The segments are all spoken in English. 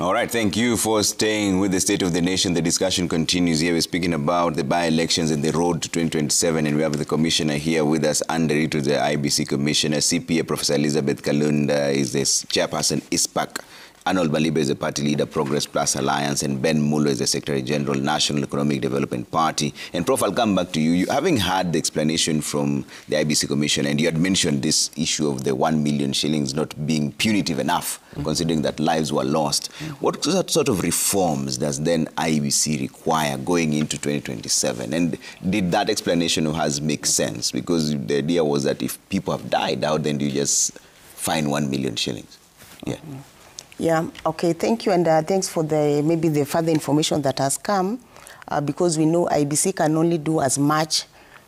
All right, thank you for staying with the State of the Nation. The discussion continues here. We're speaking about the by-elections and the road to 2027, and we have the commissioner here with us, under it with the IEBC commissioner. CPA Professor Elizabeth Kalunda is the chairperson, ISPAC. Arnold Balibe is the party leader, Progress Plus Alliance, and Ben Mulo is the Secretary General, National Economic Development Party. And Prof, I'll come back to you. Having had the explanation from the IEBC Commission, and you had mentioned this issue of the 1 million shillings not being punitive enough, considering that lives were lost. What sort of reforms does then IEBC require going into 2027? And did that explanation of hers make sense? Because the idea was that if people have died, how then do you just fine 1 million shillings? Yeah. Yeah, okay, thank you, and thanks for maybe the further information that has come, because we know IEBC can only do as much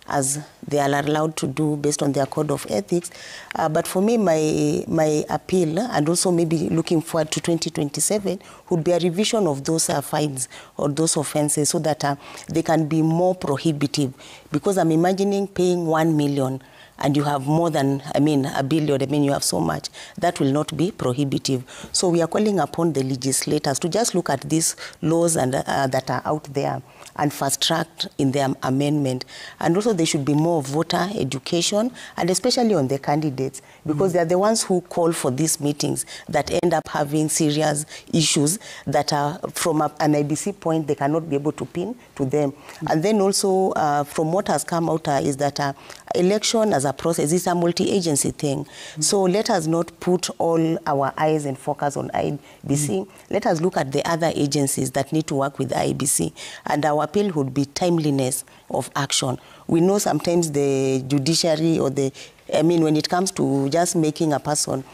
as they are allowed to do based on their code of ethics. But for me, my appeal, and also maybe looking forward to 2027, would be a revision of those fines or those offenses so that they can be more prohibitive. Because I'm imagining paying 1 million and you have more than, a billion, you have so much, that will not be prohibitive. So we are calling upon the legislators to just look at these laws and that are out there and fast track in their amendment. And also there should be more voter education, and especially on the candidates, because they are the ones who call for these meetings that end up having serious issues that are from an IEBC point they cannot be able to pin to them. And then also from what has come out is that election as a process is a multi-agency thing. So let us not put all our eyes and focus on IEBC. Let us look at the other agencies that need to work with IEBC. And our appeal would be timeliness of action. We know sometimes the judiciary or when it comes to just making a person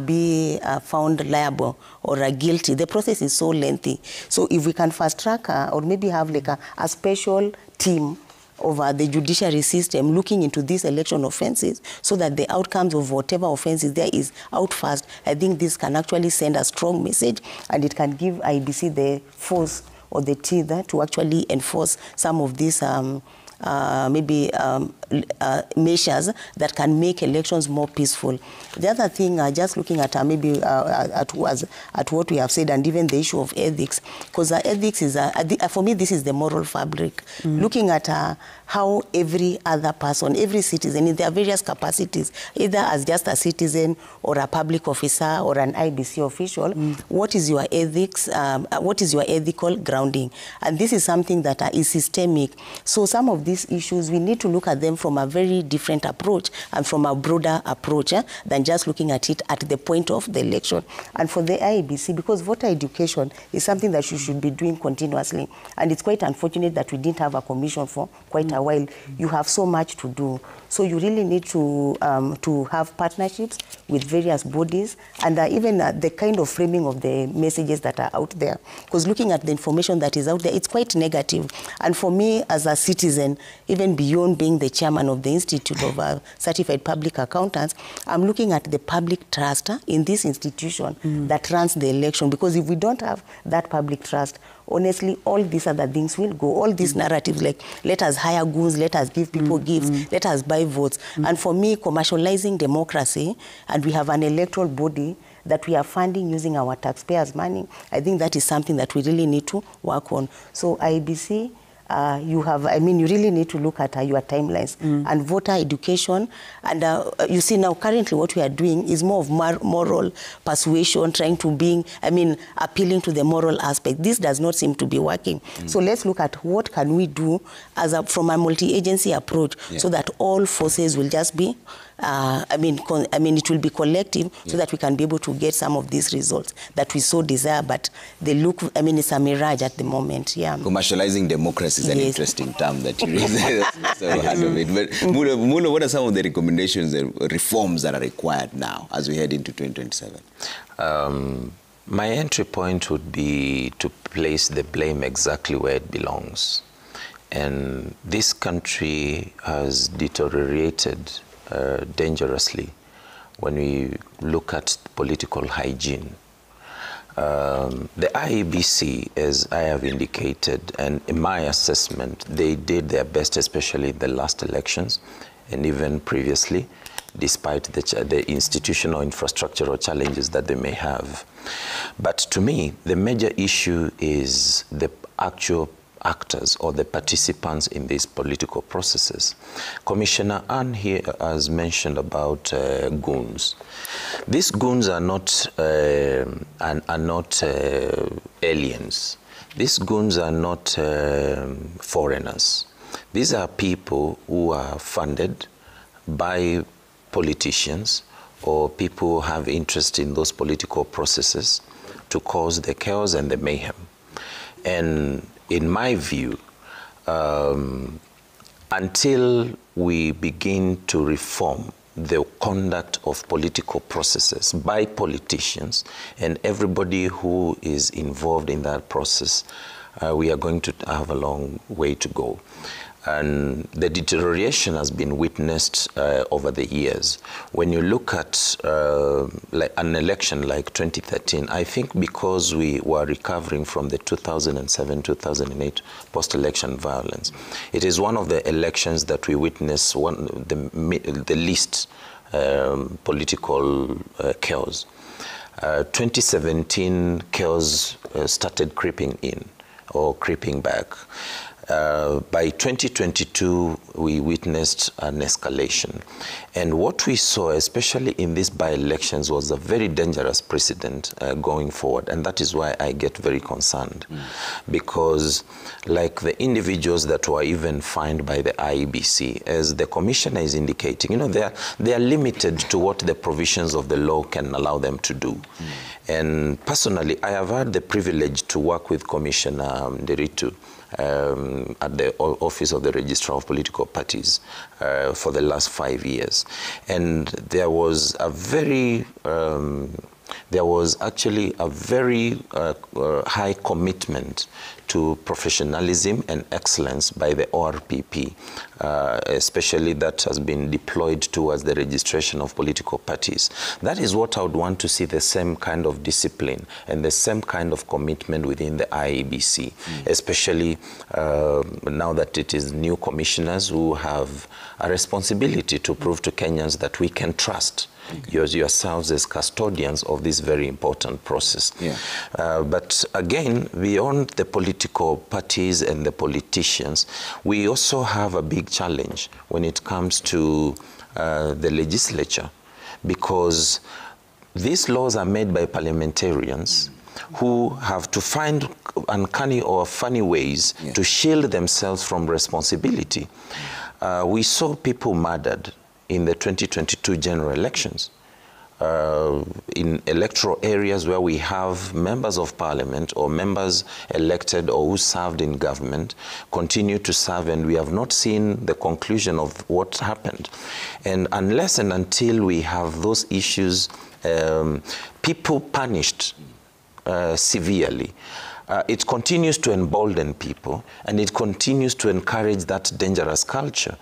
be found liable or guilty, the process is so lengthy. So if we can fast track or maybe have like a special team over the judiciary system looking into these election offenses so that the outcomes of whatever offenses there is out fast, I think this can actually send a strong message, and it can give IEBC the force or the teeth to actually enforce some of these measures that can make elections more peaceful. The other thing, just looking at at what we have said, and even the issue of ethics, because ethics is, for me, this is the moral fabric. Looking at how every other person, every citizen in their various capacities, either as just a citizen or a public officer or an IEBC official, what is your ethics, what is your ethical grounding? And this is something that is systemic. So some of these issues, we need to look at them from a very different approach and from a broader approach than just looking at it at the point of the election. And for the IEBC, because voter education is something that you should be doing continuously, and it's quite unfortunate that we didn't have a commission for quite a while. You have so much to do. So you really need to have partnerships with various bodies, and even the kind of framing of the messages that are out there. Because looking at the information that is out there, it's quite negative. And for me, as a citizen, even beyond being the chairman of the Institute of Certified Public Accountants, I'm looking at the public trust in this institution that runs the election. Because if we don't have that public trust, honestly, all these other things will go. All these narratives like, let us hire goons, let us give people gifts, let us buy votes. And for me, commercializing democracy, and we have an electoral body that we are funding using our taxpayers' money, I think that is something that we really need to work on. So IEBC, you really need to look at your timelines and voter education. And you see now currently what we are doing is more of moral persuasion, trying to appealing to the moral aspect. This does not seem to be working. So let's look at what can we do from a multi-agency approach so that all forces will just be it will be collective so that we can be able to get some of these results that we so desire, but they look, it's a mirage at the moment. Yeah. Commercializing democracy is an interesting term that you raised. But Mulo, what are some of the recommendations and reforms that are required now as we head into 2027? My entry point would be to place the blame exactly where it belongs. And this country has deteriorated dangerously when we look at political hygiene. The IEBC, as I have indicated, and in my assessment, they did their best, especially in the last elections and even previously. despite the institutional infrastructural challenges that they may have. But to me, the major issue is the actual actors or the participants in these political processes. Commissioner Anne here has mentioned about goons. These goons are not aliens. These goons are not foreigners. These are people who are funded by politicians or people who have interest in those political processes to cause the chaos and the mayhem. And in my view, until we begin to reform the conduct of political processes by politicians and everybody who is involved in that process, we are going to have a long way to go. And the deterioration has been witnessed over the years. When you look at like an election like 2013, I think because we were recovering from the 2007-2008 post-election violence, it is one of the elections that we witnessed the least political chaos. 2017 chaos started creeping in or creeping back. By 2022, we witnessed an escalation. And what we saw, especially in these by-elections, was a very dangerous precedent going forward. And that is why I get very concerned. Because like the individuals that were even fined by the IEBC, as the commissioner is indicating, you know, they are limited to what the provisions of the law can allow them to do. And personally, I have had the privilege to work with Commissioner Nderitu at the Office of the Registrar of Political Parties for the last 5 years. And there was a very, actually a very high commitment to professionalism and excellence by the ORPP, especially that has been deployed towards the registration of political parties. That is what I would want to see, the same kind of discipline and the same kind of commitment within the IEBC, especially now that it is new commissioners who have a responsibility to prove to Kenyans that we can trust yourselves as custodians of this very important process. But again, beyond the political parties and the politicians, we also have a big challenge when it comes to the legislature, because these laws are made by parliamentarians who have to find uncanny or funny ways to shield themselves from responsibility. We saw people murdered in the 2022 general elections, in electoral areas where we have members of parliament or members elected or who served in government continue to serve, and we have not seen the conclusion of what happened. And unless and until we have those issues, people punished severely, it continues to embolden people, and it continues to encourage that dangerous culture.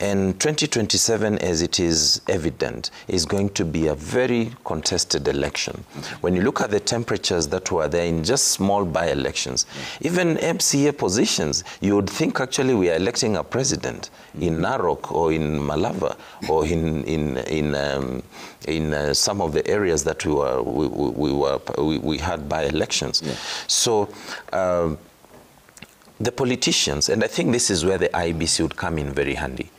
And 2027, as it is evident, is going to be a very contested election. When you look at the temperatures that were there in just small by-elections, even MCA positions, you would think actually we are electing a president in Narok or in Malava or in some of the areas that we had by-elections. So the politicians, and I think this is where the IEBC would come in very handy,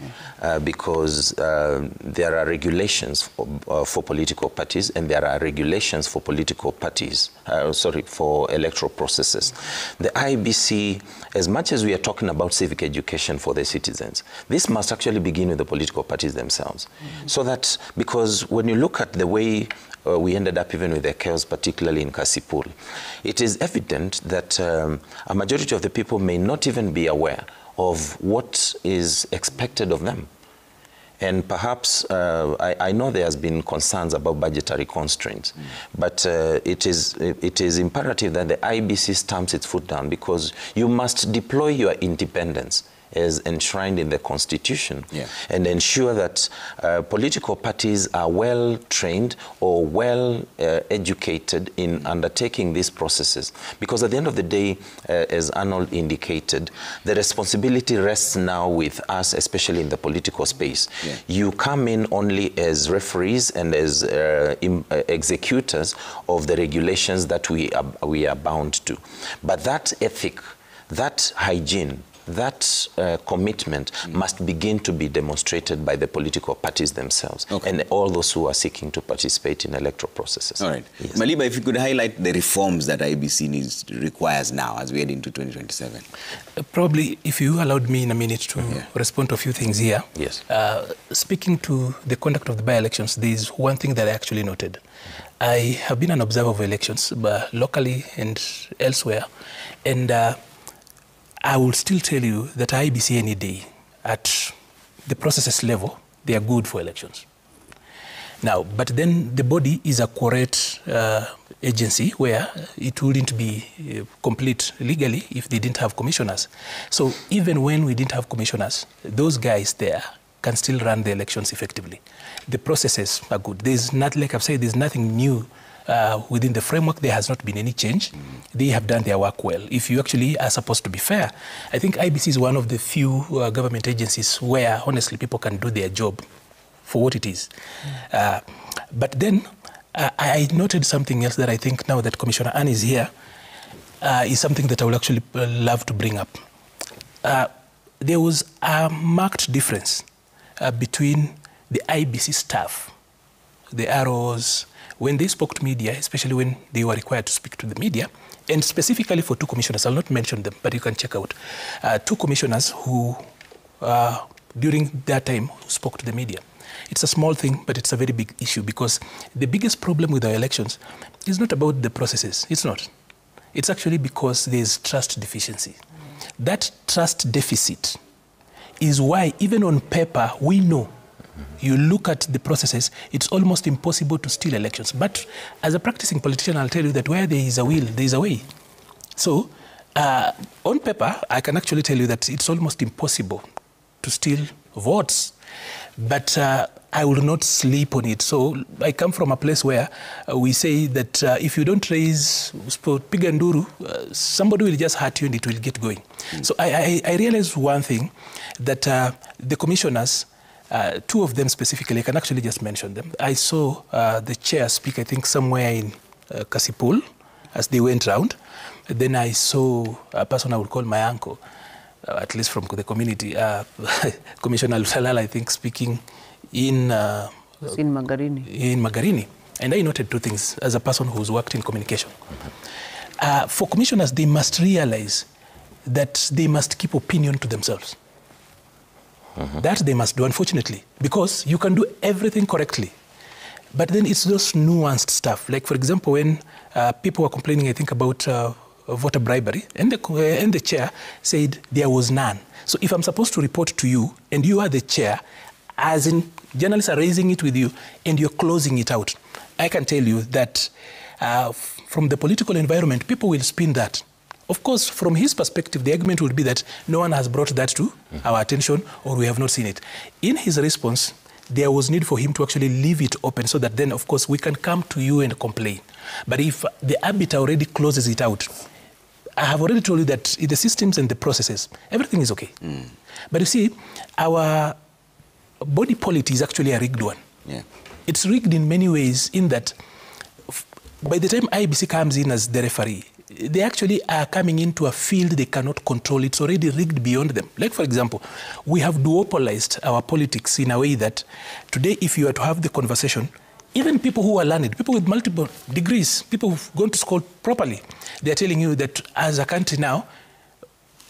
because there are regulations for political parties, and there are regulations for political parties, for electoral processes. The IEBC, as much as we are talking about civic education for the citizens, this must actually begin with the political parties themselves. So that, because when you look at the way we ended up even with the chaos, particularly in Kasipul, it is evident that a majority of the people may not even be aware of what is expected of them. And perhaps, I know there has been concerns about budgetary constraints, but it is imperative that the IEBC stamps its foot down, because you must deploy your independence as enshrined in the Constitution, and ensure that political parties are well trained or well educated in undertaking these processes. Because at the end of the day, as Arnold indicated, the responsibility rests now with us, especially in the political space. You come in only as referees and as executors of the regulations that we are bound to. But that ethic, that hygiene, that commitment must begin to be demonstrated by the political parties themselves and all those who are seeking to participate in electoral processes. All right. Maliba, if you could highlight the reforms that IEBC requires now as we head into 2027. Probably, if you allowed me in a minute to respond to a few things here. Yes. Speaking to the conduct of the by-elections, there is one thing that I actually noted. I have been an observer of elections, locally and elsewhere, and I will still tell you that IEBC any day, at the processes level, they are good for elections. Now, but then the body is a correct agency where it wouldn't be complete legally if they didn't have commissioners. So even when we didn't have commissioners, those guys there can still run the elections effectively. The processes are good. There's not, like I've said, there's nothing new within the framework. There has not been any change. They have done their work well. If you actually are supposed to be fair, I think IEBC is one of the few government agencies where, honestly, people can do their job for what it is. But then I noted something else that I think now that Commissioner Anne is here, is something that I would actually love to bring up. There was a marked difference between the IEBC staff, the ROs, when they spoke to media, especially when they were required to speak to the media, and specifically for two commissioners. I'll not mention them, but you can check out. Two commissioners who, during that time, spoke to the media. It's a small thing, but it's a very big issue, because the biggest problem with our elections is not about the processes. It's not. It's actually because there's trust deficiency. That trust deficit is why, even on paper, we know, you look at the processes, it's almost impossible to steal elections. But as a practicing politician, I'll tell you that where there is a will, there is a way. So on paper, I can actually tell you that it's almost impossible to steal votes. But I will not sleep on it. So I come from a place where we say that if you don't raise Piganduru, somebody will just hurt you and it will get going. So I realized one thing, that the commissioners, two of them specifically, I can actually just mention them. I saw the chair speak, I think, somewhere in Kasipul as they went round. Then I saw a person I would call my uncle, at least from the community, Commissioner Lusalala, I think, speaking in Magarini. In Magarini. And I noted two things as a person who's worked in communication. For commissioners, they must realize that they must keep opinion to themselves. That they must do, unfortunately, because you can do everything correctly. But then it's just nuanced stuff. Like, for example, when people were complaining, I think, about voter bribery, and the chair said there was none. So if I'm supposed to report to you, and you are the chair, as in journalists are raising it with you, and you're closing it out, I can tell you that from the political environment, people will spin that. Of course, from his perspective, the argument would be that no one has brought that to our attention, or we have not seen it. In his response, there was need for him to actually leave it open so that then, of course, we can come to you and complain. But if the arbiter already closes it out, I have already told you that in the systems and the processes, everything is okay. But you see, our body polity is actually a rigged one. It's rigged in many ways, in that by the time IEBC comes in as the referee, they actually are coming into a field they cannot control. It's already rigged beyond them. Like, for example, we have duopolized our politics in a way that today, if you are to have the conversation, even people who are learned, people with multiple degrees, people who've gone to school properly, they're telling you that as a country now,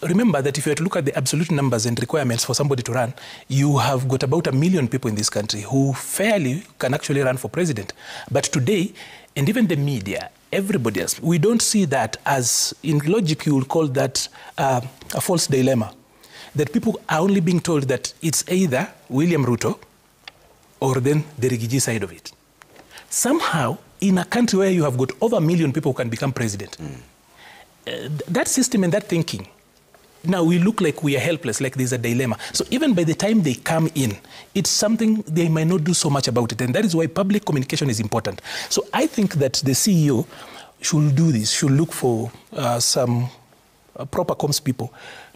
remember that if you were to look at the absolute numbers and requirements for somebody to run, you have got about 1 million people in this country who fairly can actually run for president. But today, and even the media, everybody else, we don't see that as, in logic, you will call that a false dilemma. That people are only being told that it's either William Ruto or then the Rigiji side of it. Somehow, in a country where you have got over 1 million people who can become president, that system and that thinking now we look like we are helpless, like there's a dilemma. So even by the time they come in, it's something they might not do so much about it. And that is why public communication is important. So I think that the CEO should do this, should look for some proper comms people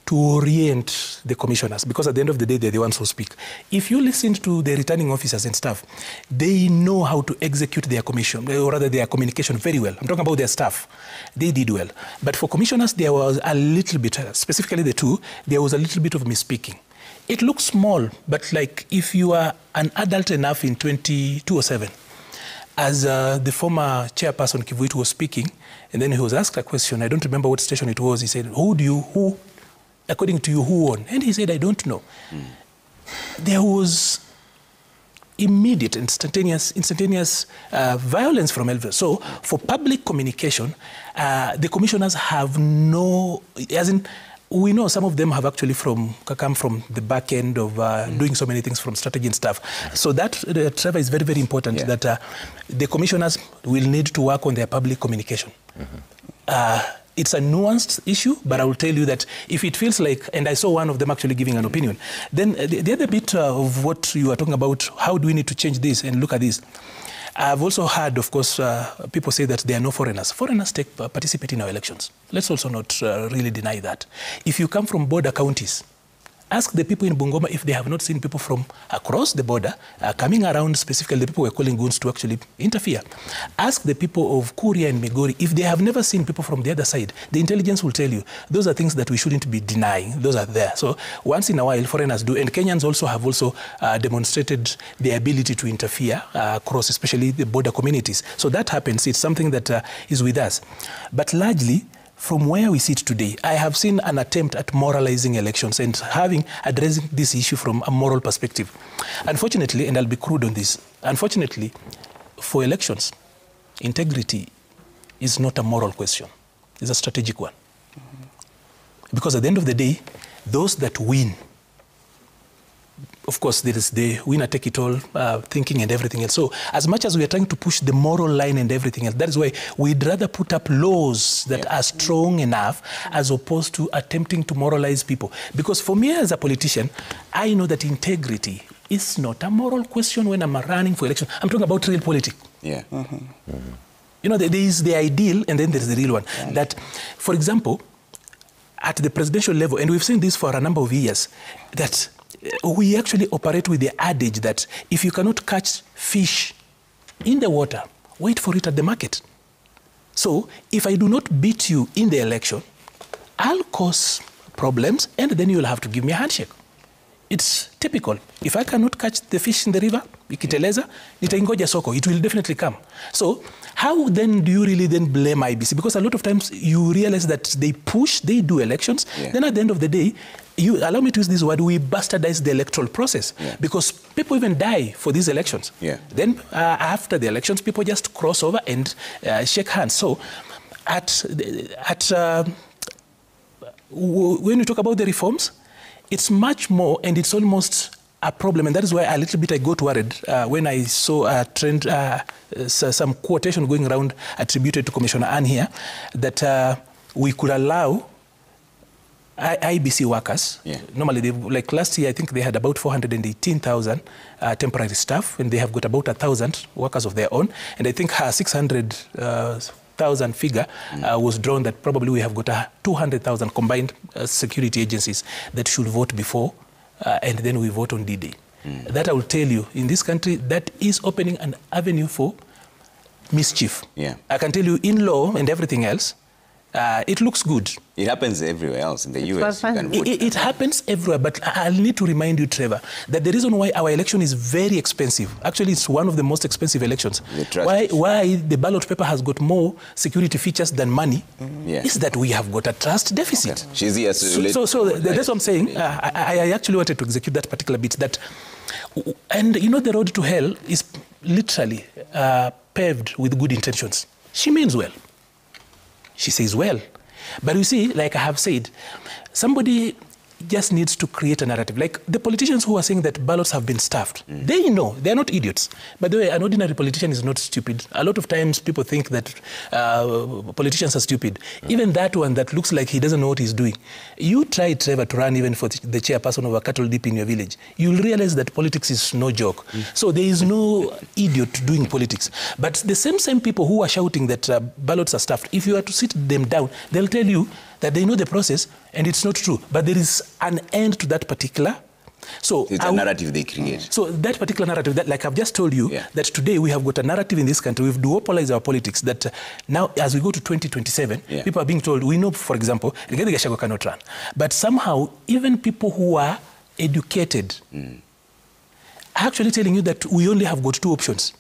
to orient the commissioners, because at the end of the day, they're the ones who speak. If you listen to the returning officers and staff, they know how to execute their commission, or rather their communication very well. I'm talking about their staff. They did well. But for commissioners, there was a little bit, specifically the two, there was a little bit of misspeaking. It looks small, but like if you are an adult enough in 2007, as the former chairperson Kivuitu was speaking, and then he was asked a question, I don't remember what station it was, he said, who according to you, who won? And he said, I don't know. There was immediate, instantaneous violence from Elvis. So for public communication, the commissioners have no, as in, we know some of them have actually come from the back end of doing so many things from strategy and stuff. So that, Trevor, is very, very important, that the commissioners will need to work on their public communication. It's a nuanced issue, but I will tell you that if it feels like, and I saw one of them actually giving an opinion, then the other bit of what you are talking about, how do we need to change this and look at this? I've also heard, of course, people say that there are no foreigners. Foreigners participate in our elections. Let's also not really deny that. If you come from border counties, ask the people in Bungoma if they have not seen people from across the border coming around, specifically the people we're calling goons, to actually interfere. Ask the people of Kuria and Migori if they have never seen people from the other side. The intelligence will tell you those are things that we shouldn't be denying. Those are there. So once in a while, foreigners do. And Kenyans also have demonstrated their ability to interfere across, especially the border communities. So that happens. It's something that is with us. But largely, from where we sit today, I have seen an attempt at moralizing elections and addressing this issue from a moral perspective. Unfortunately, and I'll be crude on this, unfortunately, for elections, integrity is not a moral question. It's a strategic one. Because at the end of the day, those that win, of course, there is the winner-take-it-all thinking and everything else. So as much as we are trying to push the moral line and everything else, that is why we'd rather put up laws that are strong enough as opposed to attempting to moralize people. Because for me as a politician, I know that integrity is not a moral question when I'm running for election. I'm talking about real politics. Yeah. You know, there is the ideal and then there is the real one. That, for example, at the presidential level, and we've seen this for a number of years, that we actually operate with the adage that if you cannot catch fish in the water, wait for it at the market. So if I do not beat you in the election, I'll cause problems and then you'll have to give me a handshake. It's typical. If I cannot catch the fish in the river, ikiteleza, nitaingoja soko. It will definitely come. So how then do you really then blame IBC? Because a lot of times you realize that they do elections. Then at the end of the day, you allow me to use this word, we bastardize the electoral process. Because people even die for these elections. Then after the elections, people just cross over and shake hands. So when we talk about the reforms, it's much more, and it's almost a problem, and that is why a little bit I got worried when I saw a trend, some quotation going around attributed to Commissioner Anne here, that we could allow IBC workers. Normally, like last year, I think they had about 418,000 temporary staff, and they have got about 1,000 workers of their own, and I think 600,000 figure was drawn that probably we have got 200,000 combined security agencies that should vote before and then we vote on D-Day. That I will tell you, in this country, that is opening an avenue for mischief. I can tell you, in law and everything else, it looks good. It happens everywhere else in the US. It happens everywhere, but I'll need to remind you, Trevor, that the reason why our election is very expensive, actually it's one of the most expensive elections, why the ballot paper has got more security features than money, is that we have got a trust deficit. So that's what I'm saying. I actually wanted to execute that particular bit. And you know, the road to hell is literally paved with good intentions. She means well. She says well. But you see, like I have said, somebody just needs to create a narrative. Like the politicians who are saying that ballots have been stuffed, they know, they're not idiots. By the way, an ordinary politician is not stupid. A lot of times people think that politicians are stupid. Even that one that looks like he doesn't know what he's doing. You try, Trevor, to run even for the chairperson of a cattle dip in your village. You'll realize that politics is no joke. So there is no idiot doing politics. But the same people who are shouting that ballots are stuffed, if you are to sit them down, they'll tell you that they know the process and it's not true. But there is an end to that particular. So it's a narrative they create. So that particular narrative, that, like I've just told you, that today we have got a narrative in this country. We've duopolized our politics that now as we go to 2027, people are being told, we know, for example, Rigathi Gachagua cannot run. But somehow, even people who are educated are actually telling you that we only have got two options.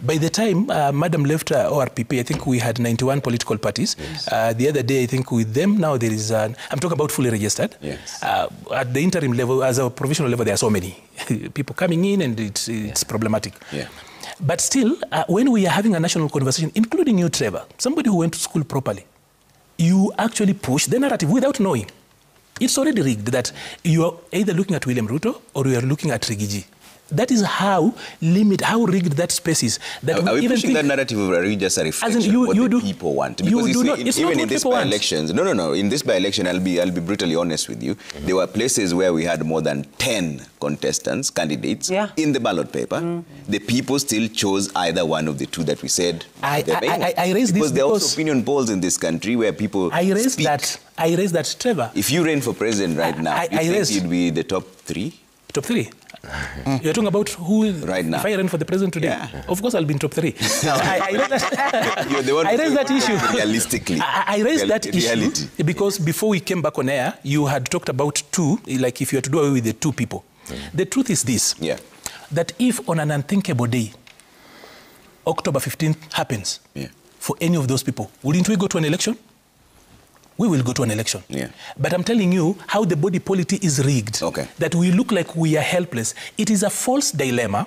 By the time Madam left ORPP, I think we had 91 political parties. The other day, I think with them, now there is, I'm talking about fully registered. At the interim level, as a provisional level, there are so many people coming in and it's problematic. But still, when we are having a national conversation, including you, Trevor, somebody who went to school properly, you actually push the narrative without knowing. It's already rigged that you are either looking at William Ruto or you are looking at Rigiji. That is how rigged that space is. That are we even pushing that narrative, or are we just a reflection of what the people want? Because even in these by-elections, in this by-election, I'll be brutally honest with you, there were places where we had more than 10 contestants, candidates, in the ballot paper. The people still chose either one of the two that we said. I raised this because there are also opinion polls in this country where people I raised that, Trevor. If you ran for president right now, you think you'd be the top three? Top three? You're talking about who right now. If I ran for the president today, of course I'll be in top three. I raised that. You're the one I raised that issue. Realistically. I raised that issue because before we came back on air, you had talked about two, like if you had to do away with the two people. The truth is this, that if on an unthinkable day, October 15th happens, for any of those people, wouldn't we go to an election? We will go to an election. But I'm telling you how the body politic is rigged. That we look like we are helpless. It is a false dilemma.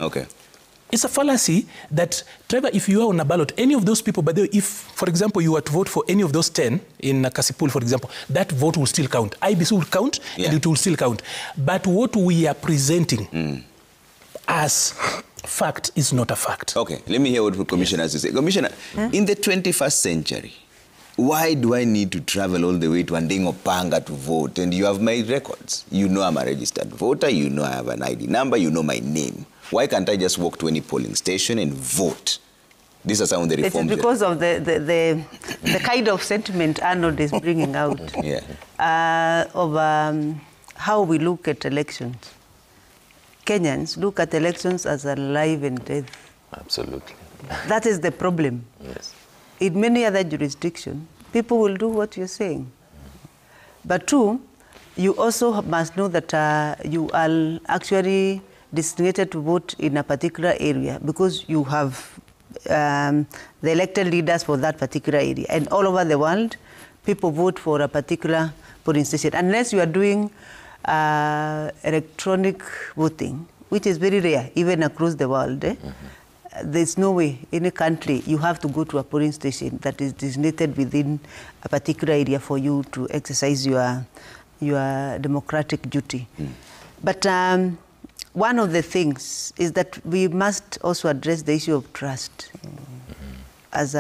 It's a fallacy that, Trevor, if you are on a ballot, any of those people, but if, for example, you were to vote for any of those 10 in Kasipul, for example, that vote will still count. IBC will count and it will still count. But what we are presenting as fact is not a fact. Okay, let me hear what the Commissioner has to say. Commissioner, in the 21st century, why do I need to travel all the way to Andingopanga to vote? And you have my records. You know I'm a registered voter. You know I have an ID number. You know my name. Why can't I just walk to any polling station and vote? These are some of the reforms. It's because of the kind of sentiment Arnold is bringing out of how we look at elections. Kenyans look at elections as a life and death. Absolutely. That is the problem. In many other jurisdictions, people will do what you're saying. But two, you also must know that you are actually designated to vote in a particular area because you have the elected leaders for that particular area. And all over the world, people vote for a particular polling station. Unless you are doing electronic voting, which is very rare, even across the world, there's no way in a country you have to go to a polling station that is designated within a particular area for you to exercise your democratic duty. But one of the things is that we must also address the issue of trust, as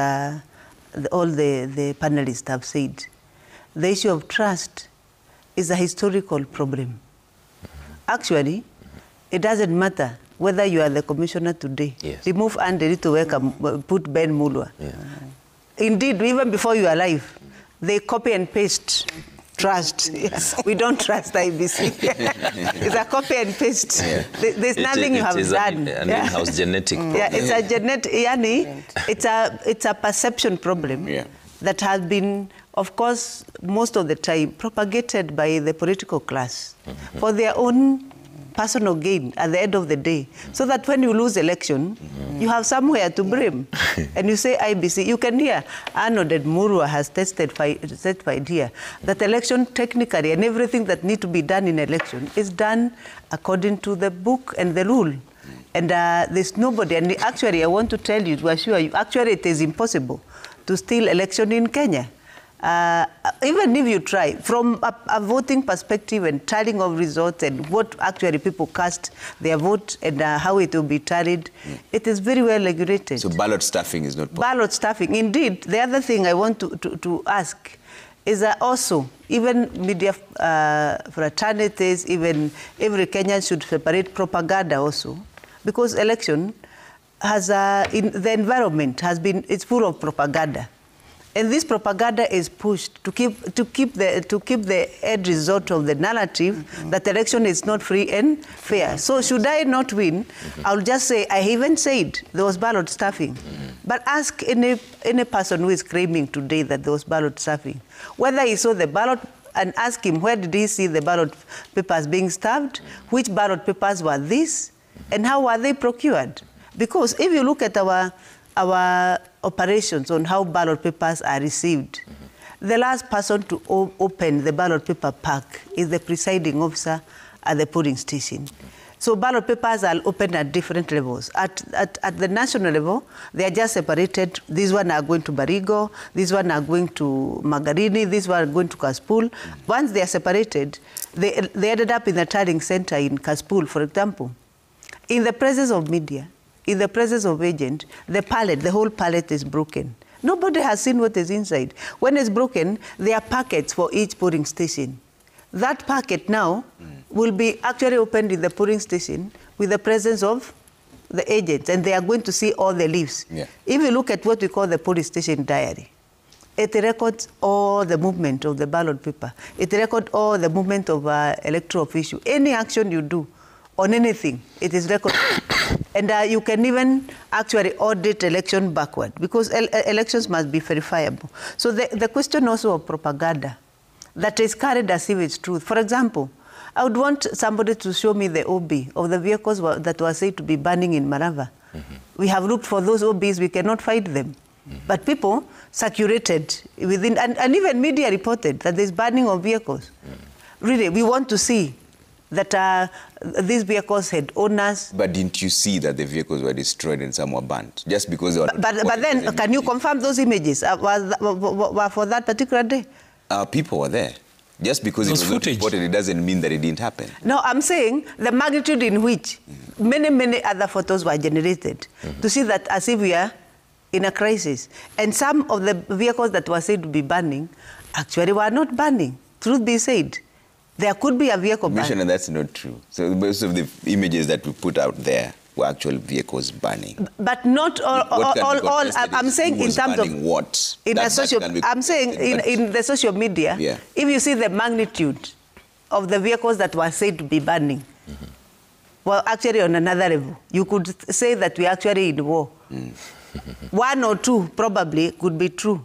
all the panelists have said. The issue of trust is a historical problem. Actually, it doesn't matter whether you are the commissioner today. Remove Andy to work, put Ben Mulwa. Indeed, even before you are alive, they copy and paste trust. We don't trust IBC. It's a copy and paste. There's nothing you have done. An in-house genetic problem. It's a genetic, it's a perception problem that has been, of course, most of the time propagated by the political class for their own personal gain at the end of the day, so that when you lose election, you have somewhere to blame. And you say IBC, you can hear Arnold and Mulwa has testified here that election technically and everything that need to be done in election is done according to the book and the rule. And there's nobody, and actually I want to tell you, to assure you, actually it is impossible to steal election in Kenya. Even if you try, from a voting perspective and tallying of results and what actually people cast their vote and how it will be tallied, it is very well regulated. So ballot stuffing is not possible? Ballot stuffing, indeed. The other thing I want to ask is that also, even media fraternities, even every Kenyan should separate propaganda also, because election has, in the environment it's full of propaganda. And this propaganda is pushed to keep the end result of the narrative that election is not free and fair. So should I not win, I'll just say, I even said there was ballot stuffing. But ask any person who is claiming today that there was ballot stuffing, whether he saw the ballot, and ask him where did he see the ballot papers being stuffed, which ballot papers were these, and how were they procured? Because if you look at our operations on how ballot papers are received, the last person to open the ballot paper pack is the presiding officer at the polling station. So ballot papers are opened at different levels. At the national level, they are just separated. These one are going to Barigo, these one are going to Magarini, these one are going to Kaspool. Once they are separated, they ended up in the tallying center in Kaspool, for example. In the presence of media, in the presence of agent, the whole pallet is broken. Nobody has seen what is inside. When it's broken, there are packets for each polling station. That packet now will be actually opened in the polling station with the presence of the agents, and they are going to see all the leaves. Yeah. If you look at what we call the polling station diary, it records all the movement of the ballot paper. It records all the movement of electoral official. Any action you do on anything, it is recorded. And you can even actually audit election backward, because elections must be verifiable. So the question also of propaganda that is carried as if it's truth. For example, I would want somebody to show me the OB of the vehicles that were said to be burning in Marava. We have looked for those OBs, we cannot find them. But people circulated within, and even media reported that there's burning of vehicles. Really, we want to see that these vehicles had owners. But didn't you see that the vehicles were destroyed and some were burnt? Just because they were But then, can you confirm those images were for that particular day? People were there. Just because it was not reported, it doesn't mean that it didn't happen. No, I'm saying the magnitude in which many other photos were generated to see that as if we are in a crisis. And some of the vehicles that were said to be burning actually were not burning. Truth be said, there could be a vehicle burning. Commissioner, that's not true. So most of the images that we put out there were actual vehicles burning. But not all. I'm saying in terms of what? In the social media, if you see the magnitude of the vehicles that were said to be burning, well, actually on another level, you could say that we're actually in war. One or two probably could be true,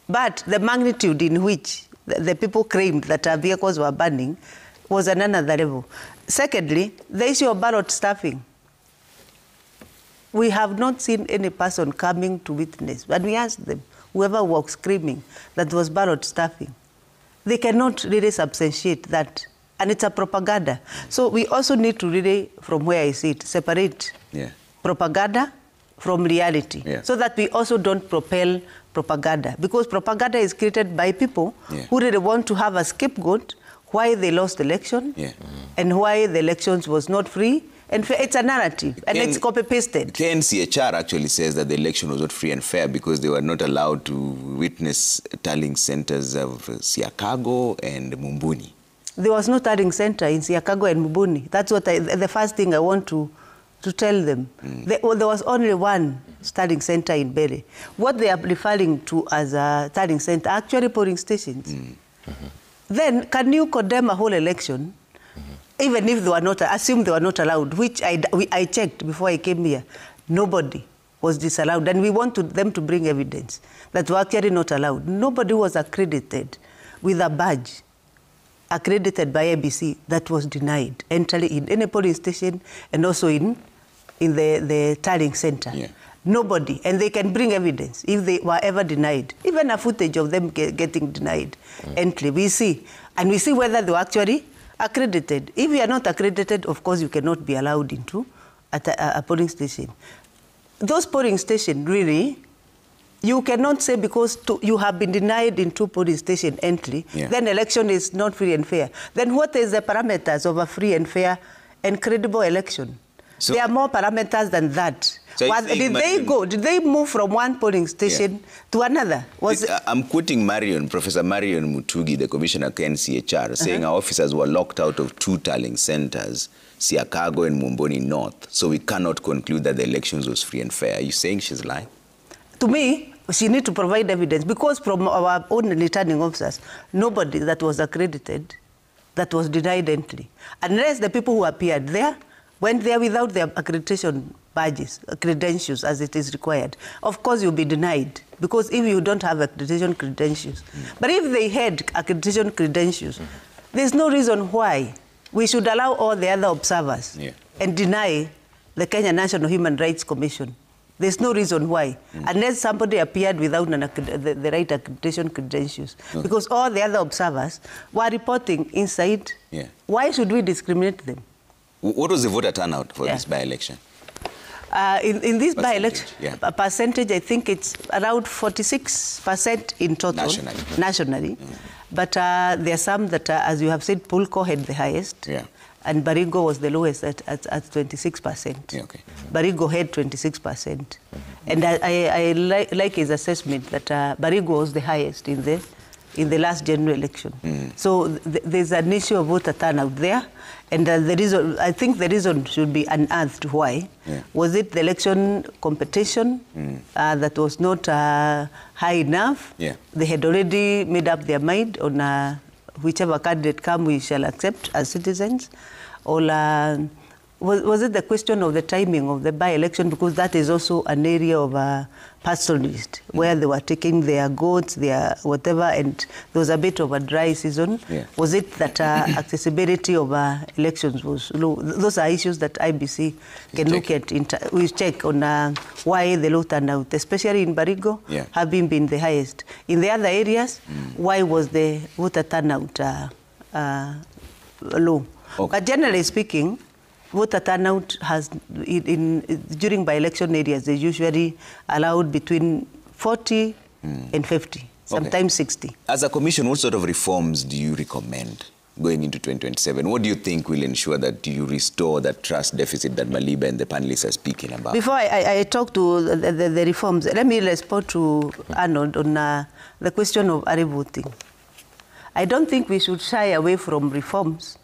but the magnitude in which the people claimed that our vehicles were burning was on another level. Secondly, the issue of ballot stuffing. We have not seen any person coming to witness, but we asked them, whoever was screaming that was ballot stuffing, they cannot really substantiate that, and it's a propaganda. So we also need to really, from where I sit, separate propaganda from reality, so that we also don't propel propaganda, because propaganda is created by people who really want to have a scapegoat why they lost the election and why the elections was not free. And it's a narrative, and it's copy-pasted. KNCHR actually says that the election was not free and fair because they were not allowed to witness tallying centers of Siakago and Mumbuni. There was no tallying center in Siakago and Mumbuni. That's what the first thing I want to tell them. There was only one tallying center in Bere. What they are referring to as a tallying center, actually polling stations. Then, can you condemn a whole election even if they were not, assume they were not allowed, which I checked before I came here? Nobody was disallowed. And we want them to bring evidence that were actually not allowed. Nobody was accredited with a badge accredited by ABC that was denied entry in any polling station and also in the tallying center. Nobody. And they can bring evidence if they were ever denied. Even a footage of them getting denied entry. We see. And we see whether they were actually accredited. If you are not accredited, of course, you cannot be allowed into a polling station. Those polling stations really You cannot say because you have been denied in 2 polling station entry, then election is not free and fair. Then what is the parameters of a free and fair and credible election? So, there are more parameters than that. So did they move from one polling station to another? I'm quoting Professor Marion Mutugi, the commissioner of NCHR, saying our officers were locked out of 2 tallying centers, Siakago and Mumboni North, so we cannot conclude that the elections was free and fair. Are you saying she's lying? To me, she needs to provide evidence, because from our own returning officers, nobody that was accredited, that was denied entry. Unless the people who appeared there went there without their accreditation badges, credentials as it is required. Of course, you'll be denied, because if you don't have accreditation credentials. But if they had accreditation credentials, there's no reason why we should allow all the other observers and deny the Kenya National Human Rights Commission. There's no reason why, unless somebody appeared without the right accreditation credentials. Because all the other observers were reporting inside. Why should we discriminate them? What was the voter turnout for this by-election? In this by-election, percentage, I think it's around 46% in total. Nationally. But there are some that, as you have said, Pulko had the highest. And Baringo was the lowest at 26%. Baringo had 26%. And I like his assessment that Baringo was the highest in the last general election. So there's an issue of voter turnout there. And the reason, I think the reason should be unearthed why. Was it the election competition that was not high enough? They had already made up their mind on whichever candidate come, we shall accept as citizens. Or was it the question of the timing of the by-election? Because that is also an area of pastoralist, where they were taking their goats, their whatever, and there was a bit of a dry season. Was it that accessibility of elections was low? Those are issues that IBC can look at. We check on why the low turnout, especially in Baringo, have been the highest. In the other areas, why was the voter turnout low? But generally speaking, voter turnout has, during by-election areas, they usually allowed between 40 and 50, sometimes 60. As a commission, what sort of reforms do you recommend going into 2027? What do you think will ensure that you restore that trust deficit that Maliba and the panelists are speaking about? Before I talk to the reforms, let me respond to Arnold on the question of early voting. I don't think we should shy away from reforms.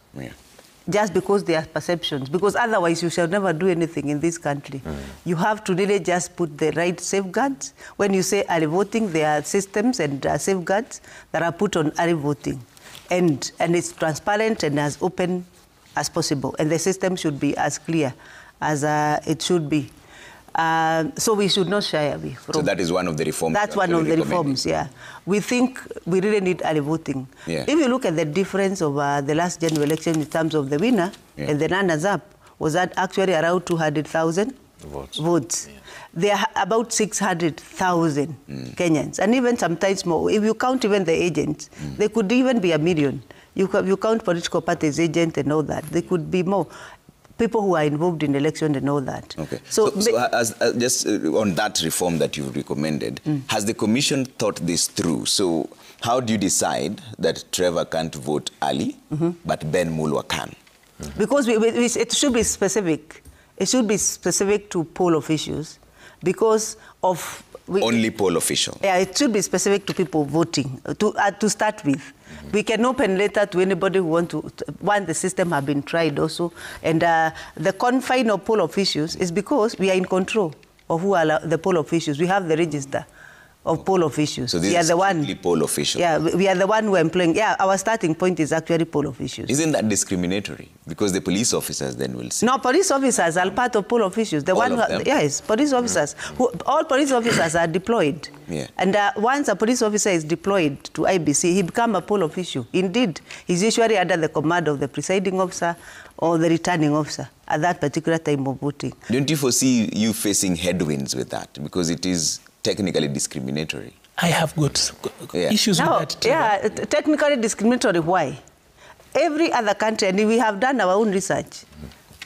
Just because they are perceptions, because otherwise you shall never do anything in this country. You have to really just put the right safeguards. When you say early voting, there are systems and safeguards that are put on early voting. And it's transparent and as open as possible. And the system should be as clear as it should be. So we should not shy away from. So that is one of the reforms. That's one of the reforms, We think we really need early voting. If you look at the difference of the last general election in terms of the winner and the runners-up, was that actually around 200,000 votes. There are about 600,000 Kenyans, and even sometimes more. If you count even the agents, they could even be 1 million. You count political parties, agents and all that, they could be more. People who are involved in election and all that. So just on that reform that you've recommended, has the commission thought this through? So how do you decide that Trevor can't vote early, but Ben Mulwa can? Because it should be specific. It should be specific to poll officials because of... Only poll official? Yeah, it should be specific to people voting, to start with. We can open later to anybody who want to, once the system have been tried also. And the confine of poll officials is because we are in control of who are the poll officials. We have the register of poll officials. So this is strictly poll officials? Yeah, we are the one who are employing. Yeah, our starting point is actually poll officials. Isn't that discriminatory? Because the police officers then will see. No, police officers are part of poll officials. The all of them? Yes, police officers. All police officers are deployed. And once a police officer is deployed to IBC, he becomes a poll official. Indeed, he's usually under the command of the presiding officer or the returning officer at that particular time of voting. Don't you foresee you facing headwinds with that? Because it is technically discriminatory. I have got issues with that too. Yeah, technically discriminatory. Why? Every other country, and we have done our own research,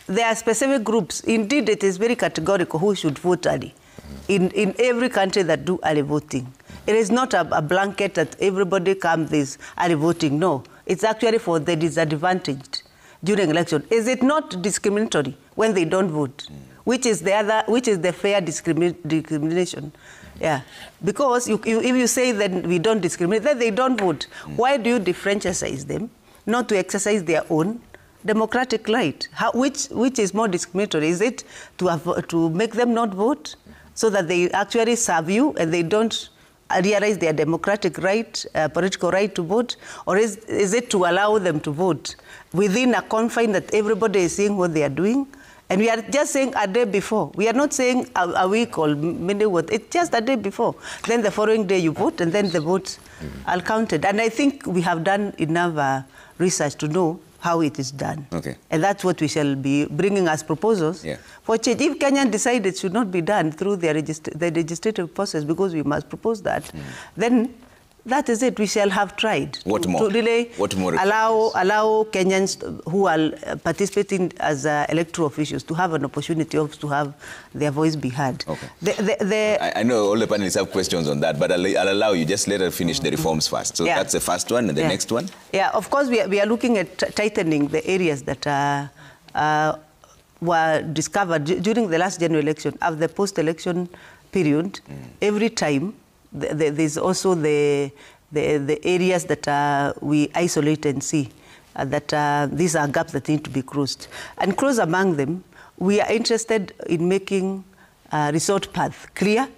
there are specific groups. Indeed, it is very categorical who should vote early. in every country that do early voting. It is not a blanket that everybody comes this early voting. No, it's actually for the disadvantaged during election. Is it not discriminatory when they don't vote? Which is the fair discrimination? Yeah, because if you say that we don't discriminate, then they don't vote. Why do you differentiate them not to exercise their own democratic right? Which is more discriminatory? Is it to make them not vote so that they actually serve you and they don't realize their democratic right, political right to vote, or is it to allow them to vote within a confine that everybody is seeing what they are doing? And we are just saying a day before. We are not saying a week or minute. It's just a day before. Then the following day you vote, and then the votes are counted. And I think we have done enough research to know how it is done. Okay. And that's what we shall be bringing as proposals for change. If Kenya decide it should not be done through the legislative process, because we must propose that, then that is it. We shall have tried to really allow Kenyans who are participating as electoral officials to have an opportunity to have their voice be heard. Okay. I know all the panelists have questions on that, but I'll allow you. Just let her finish the reforms first. So that's the first one, and the next one? Yeah, of course, we are looking at tightening the areas that were discovered during the last general election. Of the post-election period, every time, there's also the areas that we isolate and see that these are gaps that need to be closed. And close among them, we are interested in making resort path clear.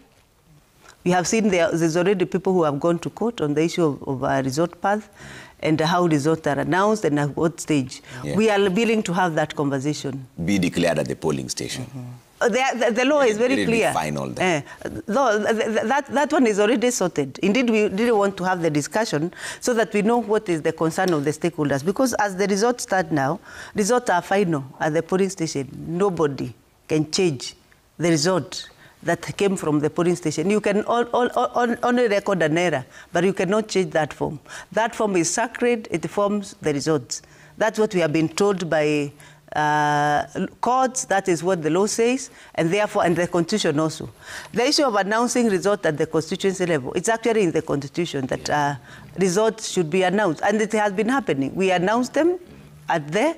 We have seen there's already people who have gone to court on the issue of resort path and how results are announced and at what stage. Yeah. We are willing to have that conversation. Be declared at the polling station. The law is very clear. Define all that. That one is already sorted. Indeed, we really want to have the discussion so that we know what is the concern of the stakeholders. Because as the results start now, results are final at the polling station. Nobody can change the result that came from the polling station. You can only record an error, but you cannot change that form. That form is sacred. It forms the results. That's what we have been told by courts. That is what the law says, and therefore, and the Constitution also. The issue of announcing results at the constituency level, it's actually in the Constitution that results should be announced, and it has been happening. We announce them at the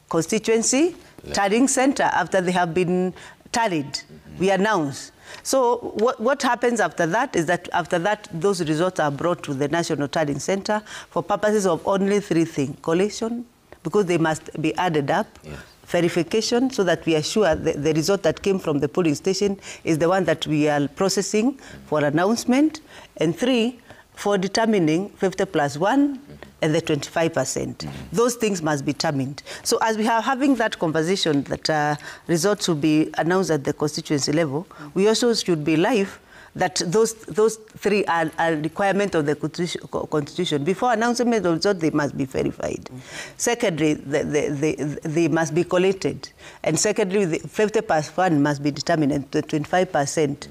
constituency tallying center after they have been tallied. We announce. So what happens after that is that after that, those results are brought to the National Tallying Center for purposes of only three things: collation, because they must be added up, verification, so that we are sure the result that came from the polling station is the one that we are processing for announcement, and three, for determining 50+1 and the 25%. Those things must be determined. So as we are having that conversation that results will be announced at the constituency level, we also should be live that those three are a requirement of the Constitution. Before announcement of results, they must be verified. Secondly, they must be collated. And secondly, the 50+1 must be determined, and the 25%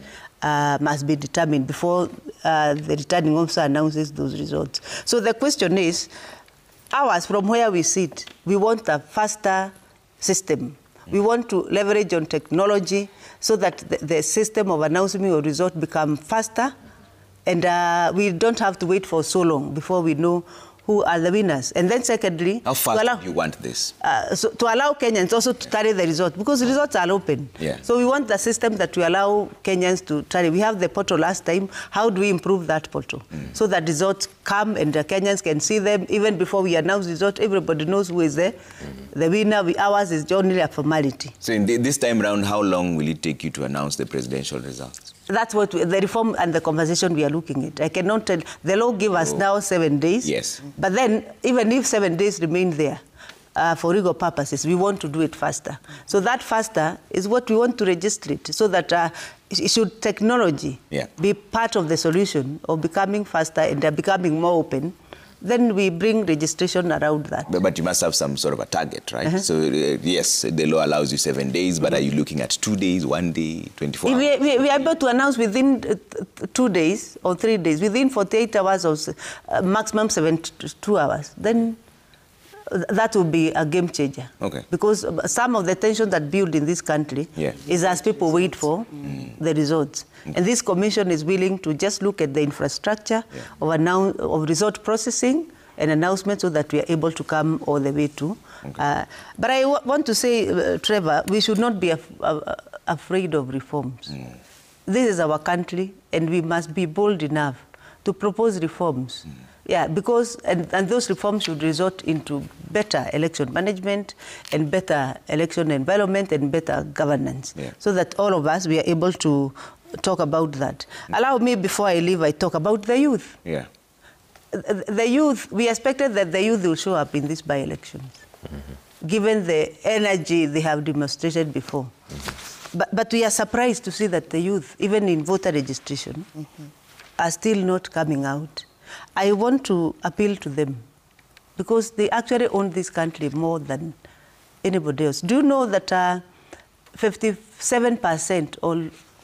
must be determined before the returning officer announces those results. So the question is, ours, from where we sit, we want a faster system. We want to leverage on technology so that the system of announcing a result become faster, and we don't have to wait for so long before we know who are the winners. And then secondly, how fast do you want this? So to allow Kenyans also to tally the result, because the results are open. So we want the system that we allow Kenyans to tally. We have the portal last time. How do we improve that portal? So that results come and the Kenyans can see them even before we announce the result. Everybody knows who is there. The winner, ours is only a formality. So in this time round, how long will it take you to announce the presidential results? That's what the reform and the conversation we are looking at. I cannot tell. The law gives us now 7 days. Yes. But then, even if 7 days remain there, for legal purposes, we want to do it faster. So that faster is what we want to register it, so that should technology be part of the solution of becoming faster and becoming more open, then we bring registration around that. But you must have some sort of a target, right? So yes, the law allows you 7 days, but are you looking at 2 days, 1 day, 24 hours? We are able to announce within 2 days or 3 days, within 48 hours or maximum 72 hours. Then that will be a game changer. Okay. Because some of the tension that built in this country is as people wait for the results. Okay. And this commission is willing to just look at the infrastructure of result processing and announcements so that we are able to come all the way to. Okay. But I want to say, Trevor, we should not be afraid of reforms. This is our country, and we must be bold enough to propose reforms. Yeah, because, and those reforms should result into better election management and better election environment and better governance. So that all of us, we are able to talk about that. Allow me, before I leave, I talk about the youth. The youth, we expected that the youth will show up in these by-elections, given the energy they have demonstrated before. But we are surprised to see that the youth, even in voter registration, are still not coming out. I want to appeal to them because they actually own this country more than anybody else. Do you know that 57%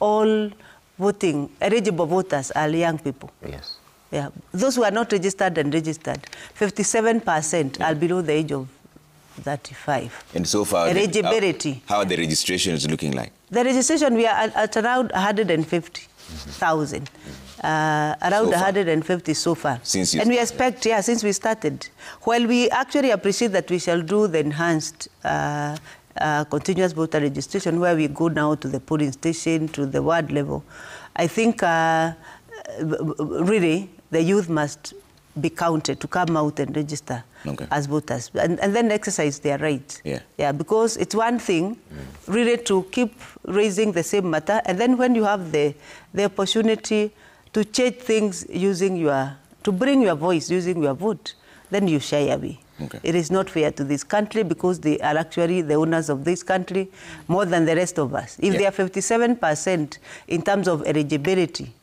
all voting, eligible voters are young people? Yes. Yeah. Those who are not registered and registered, 57% are below the age of 35. And so far, eligibility. How are the registrations looking like? The registration, we are at around 150,000. Around 150 so far. And we expect, since we started. While we actually appreciate that we shall do the enhanced continuous voter registration, where we go now to the polling station, to the ward level, I think really the youth must be counted to come out and register as voters and then exercise their right. Because it's one thing really to keep raising the same matter, and then when you have the opportunity to change things to bring your voice using your vote, then you shy away. It is not fair to this country because they are actually the owners of this country more than the rest of us. If they are 57% in terms of eligibility,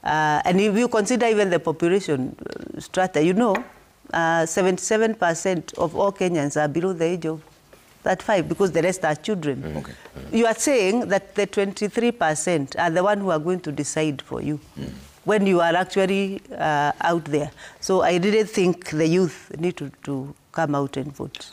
and if you consider even the population strata, 77% of all Kenyans are below the age of 35 because the rest are children. You are saying that the 23% are the ones who are going to decide for you when you are actually out there. So I really think the youth need to come out and vote.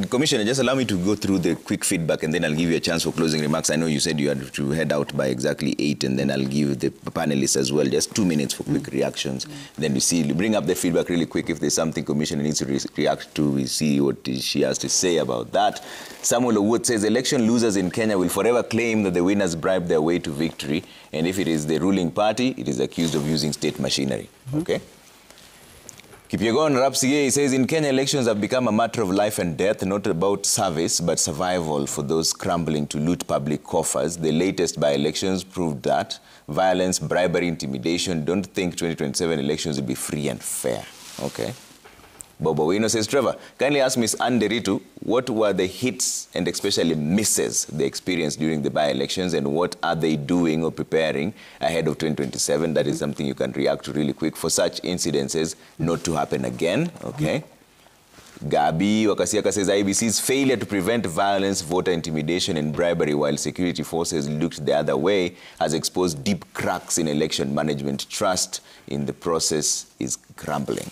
Commissioner, just allow me to go through the quick feedback and then I'll give you a chance for closing remarks. I know you said you had to head out by exactly 8 and then I'll give the panelists as well just 2 minutes for quick reactions. Then we bring up the feedback really quick. If there's something Commissioner needs to react to, we see what she has to say about that. Samuel Owuot says election losers in Kenya will forever claim that the winners bribed their way to victory, and if it is the ruling party, it is accused of using state machinery. Kipyegon Rapsige says in Kenya, elections have become a matter of life and death, not about service, but survival for those scrambling to loot public coffers. The latest by-elections proved that. Violence, bribery, intimidation. Don't think 2027 elections will be free and fair. Bobo Wino says, Trevor, kindly ask Ms. Nderitu, what were the hits and especially misses they experienced during the by-elections and what are they doing or preparing ahead of 2027? That is something you can react to really quick for such incidences not to happen again. Gabi Wakasiaka says IBC's failure to prevent violence, voter intimidation and bribery while security forces looked the other way has exposed deep cracks in election management. Trust in the process is crumbling.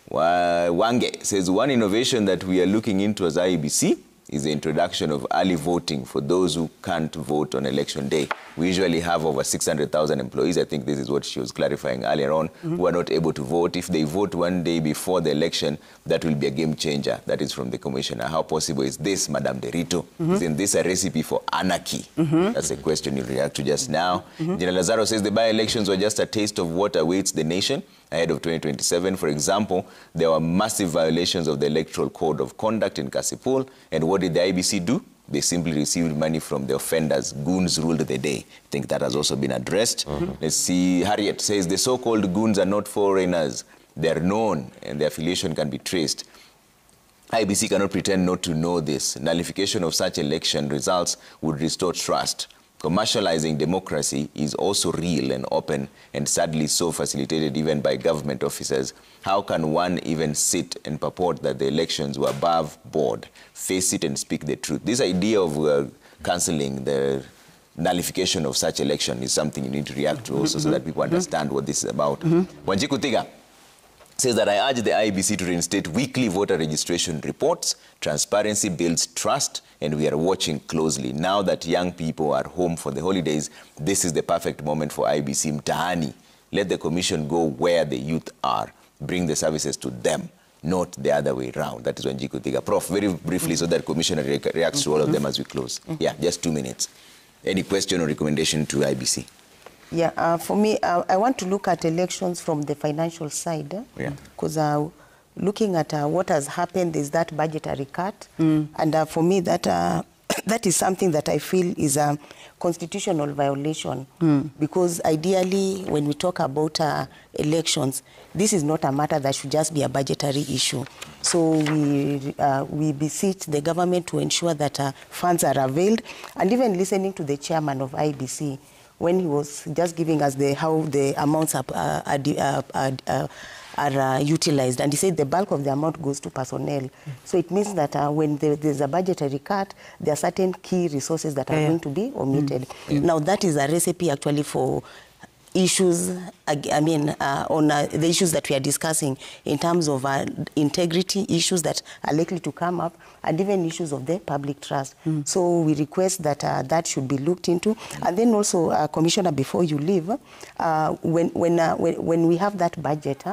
Wange says one innovation that we are looking into as IEBC is the introduction of early voting for those who can't vote on election day. We usually have over 600,000 employees. I think this is what she was clarifying earlier on, who are not able to vote. If they vote one day before the election, that will be a game changer. That is from the commissioner. How possible is this, Madam Nderitu? Isn't this a recipe for anarchy? That's a question you react to just now. General Lazaro says the by-elections were just a taste of what awaits the nation ahead of 2027. For example, there were massive violations of the Electoral Code of Conduct in Kasipul. And what did the IBC do? They simply received money from the offenders. Goons ruled the day. I think that has also been addressed. Let's see. Harriet says the so-called goons are not foreigners. They're known and their affiliation can be traced. IBC cannot pretend not to know this. Nullification of such election results would restore trust. Commercializing democracy is also real and open and sadly so facilitated even by government officers. How can one even sit and purport that the elections were above board? Face it and speak the truth. This idea of cancelling the nullification of such election is something you need to react to also so that people understand what this is about. Wanjiku Thiga says that I urge the IEBC to reinstate weekly voter registration reports. Transparency builds trust, and we are watching closely. Now that young people are home for the holidays, this is the perfect moment for IEBC Mtaani. Let the commission go where the youth are. Bring the services to them, not the other way around. That is Wanjiku Thiga. Prof, very briefly, so that commissioner reacts to all of them as we close. Yeah, just 2 minutes. Any question or recommendation to IEBC? Yeah, for me, I want to look at elections from the financial side. Because looking at what has happened is that budgetary cut. And for me, that that is something that I feel is a constitutional violation. Because ideally, when we talk about elections, this is not a matter that should just be a budgetary issue. So we beseech the government to ensure that funds are availed. And even listening to the chairman of IEBC, when he was just giving us how the amounts are utilized. And he said the bulk of the amount goes to personnel. So it means that when there's a budgetary cut, there are certain key resources that are going to be omitted. Now, that is a recipe actually for issues, on the issues that we are discussing in terms of integrity issues that are likely to come up, and even issues of the public trust. So we request that that should be looked into. And then also, Commissioner, before you leave, when we have that budget,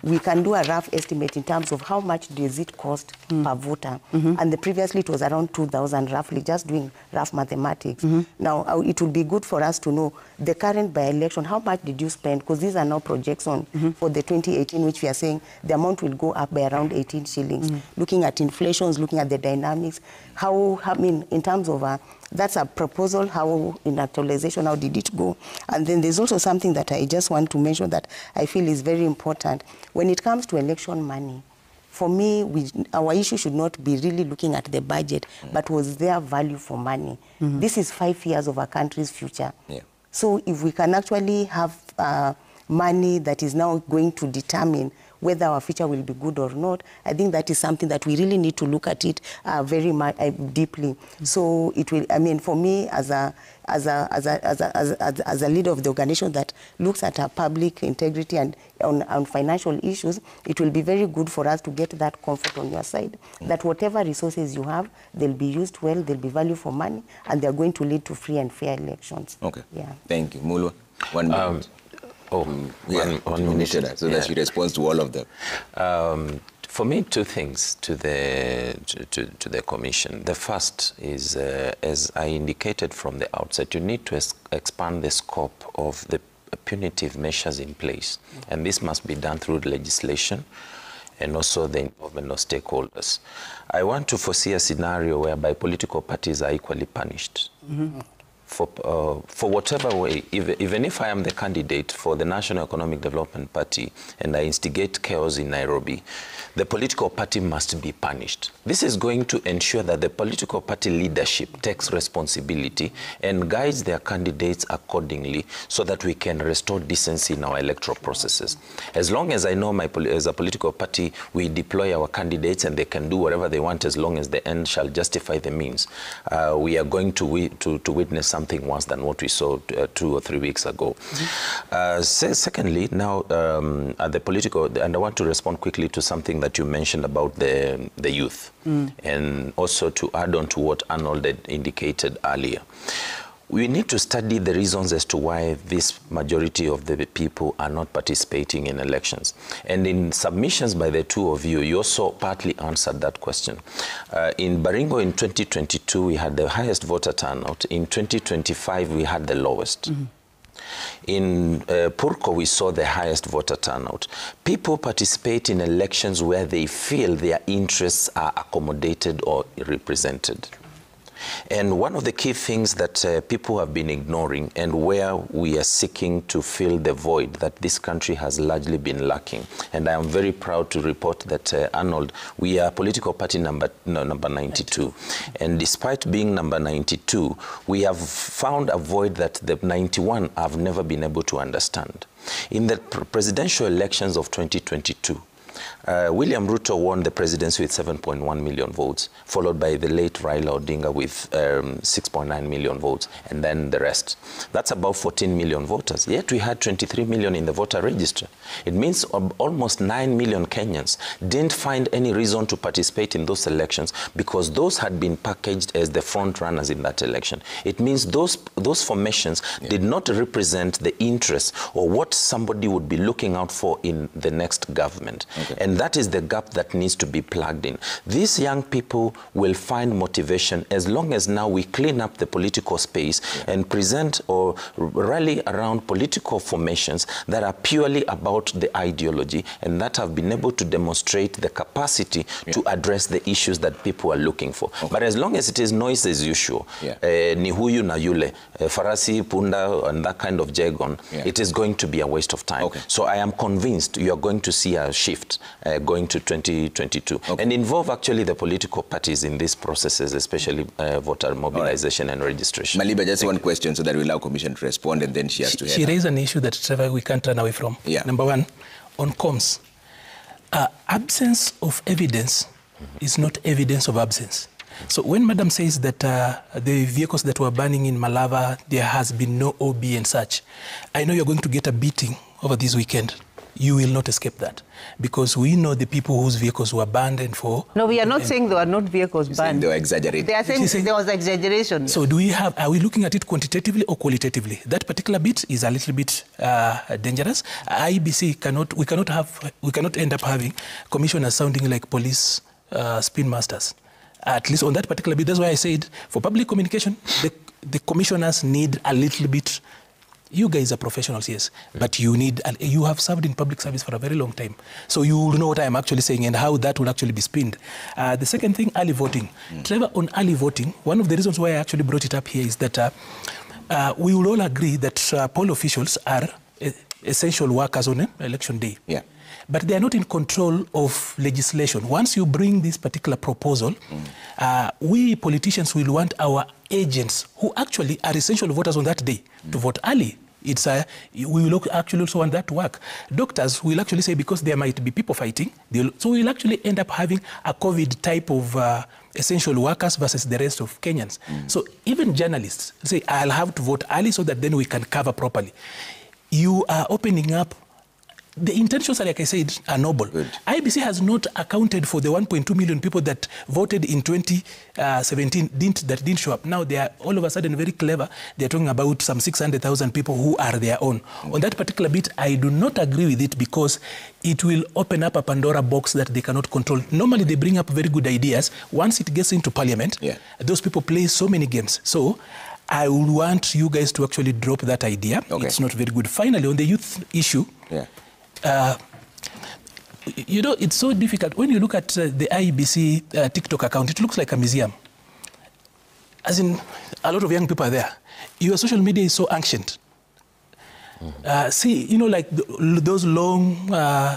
we can do a rough estimate in terms of how much does it cost per voter. And previously it was around 2,000 roughly, just doing rough mathematics. Now it would be good for us to know the current by-election, how much did you spend? Because these are now projections for the 2018, which we are saying the amount will go up by around 18 shillings. Looking at inflations, looking at the dynamics, in terms of that's a proposal, how in actualization, how did it go? And then there's also something that I just want to mention that I feel is very important. When it comes to election money, for me, our issue should not be really looking at the budget, but was there value for money? This is 5 years of our country's future. So if we can actually have money that is now going to determine whether our future will be good or not, I think that is something that we really need to look at it very much deeply. So it will, for me as a leader of the organization that looks at our public integrity and on financial issues, it will be very good for us to get that comfort on your side, that whatever resources you have, they'll be used well, they'll be value for money, and they're going to lead to free and fair elections. Okay. Yeah. Thank you. Mulwa, 1 minute. One minute, so that she responds to all of them. For me, 2 things to the commission. The first is, as I indicated from the outset, you need to expand the scope of the punitive measures in place, and this must be done through legislation and also the involvement of stakeholders. I want to foresee a scenario whereby political parties are equally punished. For whatever way, even if I am the candidate for the National Economic Development Party and I instigate chaos in Nairobi, the political party must be punished. This is going to ensure that the political party leadership takes responsibility and guides their candidates accordingly so that we can restore decency in our electoral processes. As long as I know as a political party, we deploy our candidates and they can do whatever they want as long as the end shall justify the means, we are going to witness something worse than what we saw 2 or 3 weeks ago. Secondly, now at the political, and I want to respond quickly to something that you mentioned about the youth, and also to add on to what Arnold had indicated earlier. We need to study the reasons as to why this majority of the people are not participating in elections. And in submissions by the 2 of you, you also partly answered that question. In Baringo in 2022, we had the highest voter turnout. In 2025, we had the lowest. In Purko, we saw the highest voter turnout. People participate in elections where they feel their interests are accommodated or represented. And one of the key things that people have been ignoring, and where we are seeking to fill the void that this country has largely been lacking, and I am very proud to report that, Arnold, we are political party number 92. And despite being number 92, we have found a void that the 91 have never been able to understand. In the presidential elections of 2022, William Ruto won the presidency with 7.1 million votes, followed by the late Raila Odinga with 6.9 million votes, and then the rest. That's about 14 million voters. Yet we had 23 million in the voter register. It means almost 9 million Kenyans didn't find any reason to participate in those elections because those had been packaged as the front runners in that election. It means those formations did not represent the interests or what somebody would be looking out for in the next government. Okay. And that is the gap that needs to be plugged in. These young people will find motivation as long as now we clean up the political space and present or rally around political formations that are purely about the ideology and that have been able to demonstrate the capacity to address the issues that people are looking for. Okay. But as long as it is noise as usual, ni huyu na yule, farasi, punda, and that kind of jargon, it is going to be a waste of time. Okay. So I am convinced you are going to see a shift going to 2022 and involve actually the political parties in these processes, especially voter mobilization and registration. Maliba, just one question so that we allow Commission to respond and then she has to She raised an issue that, Trevor, we can't run away from. Number one, on comms, absence of evidence is not evidence of absence. So when Madam says that the vehicles that were burning in Malava, there has been no OB and such, I know you're going to get a beating over this weekend. You will not escape that because we know the people whose vehicles were banned and for... No, we are not saying there were not vehicles banned. They were exaggerated. They are saying there was exaggeration. So are we looking at it quantitatively or qualitatively? That particular bit is a little bit dangerous. IEBC we cannot end up having commissioners sounding like police spin masters. At least on that particular bit. That's why I said for public communication, the commissioners need a little bit. You guys are professionals, yes, but you have served in public service for a very long time. So you will know what I'm actually saying and how that will actually be spinned. The second thing, early voting. Trevor, on early voting, one of the reasons why I actually brought it up here is that we will all agree that poll officials are essential workers on election day. Yeah. But they are not in control of legislation. Once you bring this particular proposal, we politicians will want our agents, who actually are essential voters on that day, to vote early. We will actually also want that to work. Doctors will actually say because there might be people fighting, so we'll actually end up having a COVID type of essential workers versus the rest of Kenyans. So even journalists say, I'll have to vote early so that then we can cover properly. You are opening up. The intentions, like I said, are noble. Good. IEBC has not accounted for the 1.2 million people that voted in 2017 that didn't show up. Now they are all of a sudden very clever. They're talking about some 600,000 people who are their own. On that particular bit, I do not agree with it because it will open up a Pandora box that they cannot control. Normally, they bring up very good ideas. Once it gets into parliament, those people play so many games. So I would want you guys to actually drop that idea. Okay. It's not very good. Finally, on the youth issue, you know, it's so difficult. When you look at the IEBC TikTok account, it looks like a museum. As in, a lot of young people are there. Your social media is so ancient. See, you know, like those long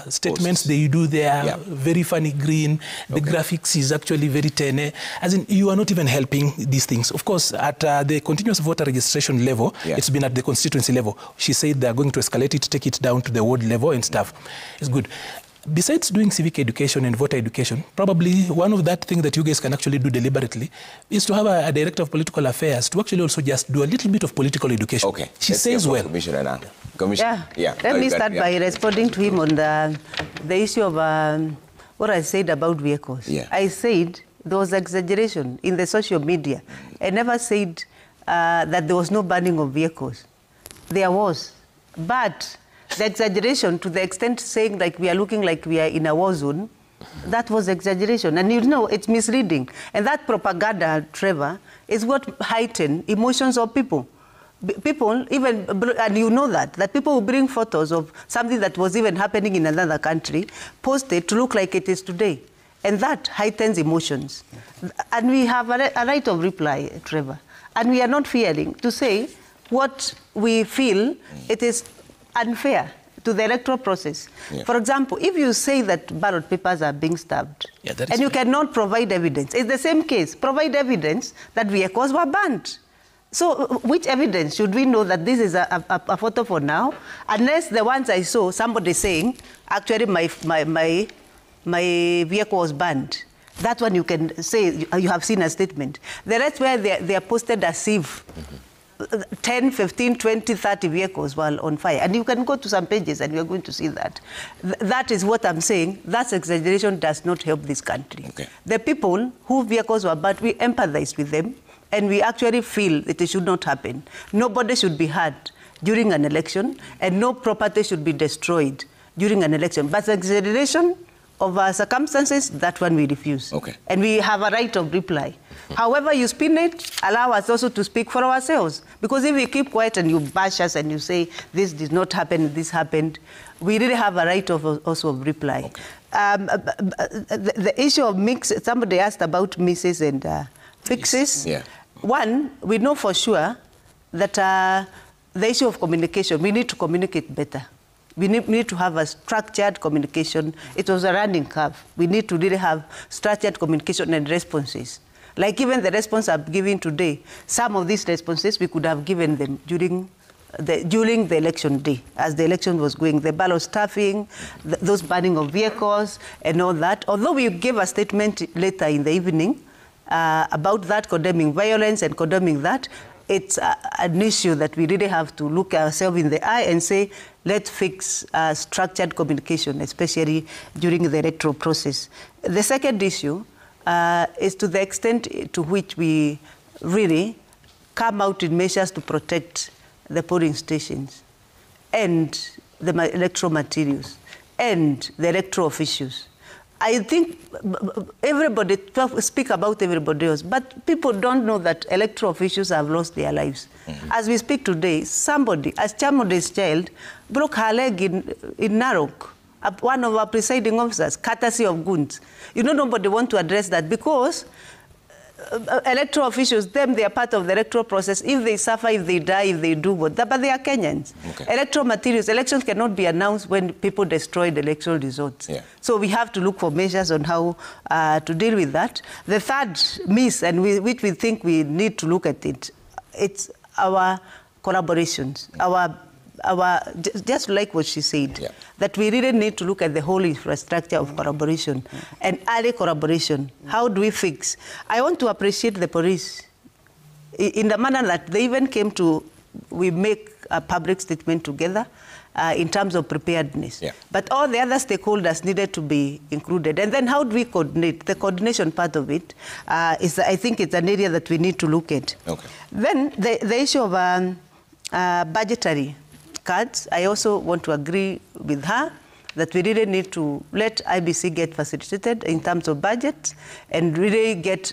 statements that you do there, very funny green. The graphics is actually very tene. As in, you are not even helping these things. Of course, at the continuous voter registration level, it's been at the constituency level. She said they're going to escalate it, take it down to the ward level and stuff. It's good. Besides doing civic education and voter education, probably one of that thing that you guys can actually do deliberately is to have a director of political affairs to actually also just do a little bit of political education. Okay. She says well. Commissioner now. Commissioner. Let me start by responding to him on the issue of what I said about vehicles. I said there was exaggeration in the social media. I never said that there was no banning of vehicles. There was. But the exaggeration to the extent saying like we are looking like we are in a war zone, that was exaggeration. And you know, it's misleading. And that propaganda, Trevor, is what heightened emotions of people. People, even, and you know that people will bring photos of something that was even happening in another country, post it to look like it is today. And that heightens emotions. And we have a right of reply, Trevor. And we are not fearing to say what we feel it is unfair to the electoral process. For example, if you say that ballot papers are being stuffed, and you cannot provide evidence, it's the same case. Provide evidence that vehicles were banned. So which evidence should we know that this is a photo for now? Unless the ones I saw, somebody saying, actually my my vehicle was banned. That one you can say you have seen a statement. The rest where they are posted as if 10, 15, 20, 30 vehicles were on fire. And you can go to some pages and you're going to see that. That is what I'm saying. That exaggeration does not help this country. Okay. The people whose vehicles were burned, we empathize with them and we actually feel that it should not happen. Nobody should be hurt during an election and no property should be destroyed during an election. But exaggeration of our circumstances, that one we refuse. Okay. And we have a right of reply. However you spin it, allow us also to speak for ourselves. Because if we keep quiet and you bash us and you say, this did not happen, this happened, we really have a right of also of reply. Okay. The issue of mix, somebody asked about misses and fixes. Yeah. One, we know for sure that the issue of communication, we need to communicate better. We need to have a structured communication. It was a running curve. We need to really have structured communication and responses. Like even the response I'm giving today, some of these responses we could have given them during the election day, as the election was going, the ballot stuffing, those burning of vehicles and all that. Although we gave a statement later in the evening about that, condemning violence and condemning that, it's an issue that we really have to look ourselves in the eye and say, let's fix structured communication, especially during the electoral process. The second issue is to the extent to which we really come out in measures to protect the polling stations and the electoral materials and the electoral officials. I think everybody speak about everybody else, but people don't know that electoral officials have lost their lives. Mm-hmm. As we speak today, somebody, as Chamode's child, broke her leg in Narok. One of our presiding officers, courtesy of goons. You know, nobody want to address that because electoral officials, they are part of the electoral process. If they suffer, if they die, if they do what, but they are Kenyans. Okay. Electoral materials, elections cannot be announced when people destroy the electoral results. Yeah. So we have to look for measures on how to deal with that. The third miss, and which we think we need to look at it, it's our collaborations, just like what she said, yeah, that we really need to look at the whole infrastructure of collaboration and early collaboration. How do we fix? I want to appreciate the police in the manner that they even came to, we make a public statement together in terms of preparedness. Yeah. But all the other stakeholders needed to be included. And then how do we coordinate? The coordination part of it is, I think it's an area that we need to look at. Okay. Then the issue of budgetary cards, I also want to agree with her that we really need to let IBC get facilitated in terms of budget and really get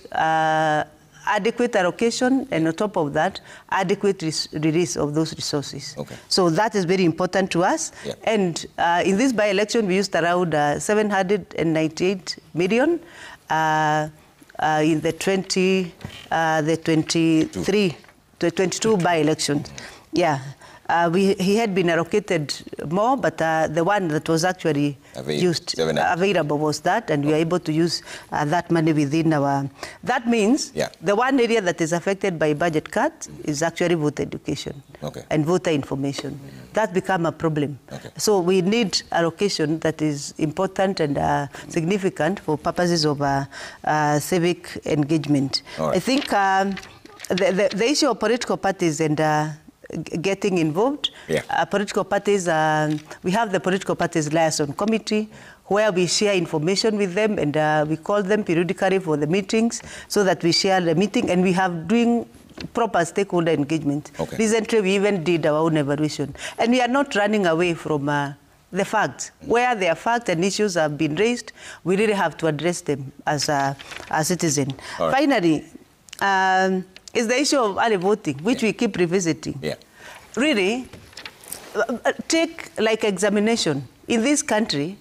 adequate allocation, and on top of that, adequate release of those resources. Okay. So that is very important to us. Yeah. And in this by-election, we used around 798 million in the 22 by-elections. Yeah. He had been allocated more, but the one that was actually available was that, and we are able to use that money within our... That means the one area that is affected by budget cut is actually voter education and voter information. That become a problem. Okay. So we need allocation that is important and significant for purposes of civic engagement. Right. I think the issue of political parties and getting involved. Yeah. Political parties, we have the Political Parties Liaison Committee where we share information with them, and we call them periodically for the meetings so that we share the meeting, and we have doing proper stakeholder engagement. Okay. Recently, we even did our own evaluation, and we are not running away from the facts. Where their facts and issues have been raised, we really have to address them as a citizen. Right. Finally, is the issue of early voting, which we keep revisiting. Yeah. Really, take like examination. In this country,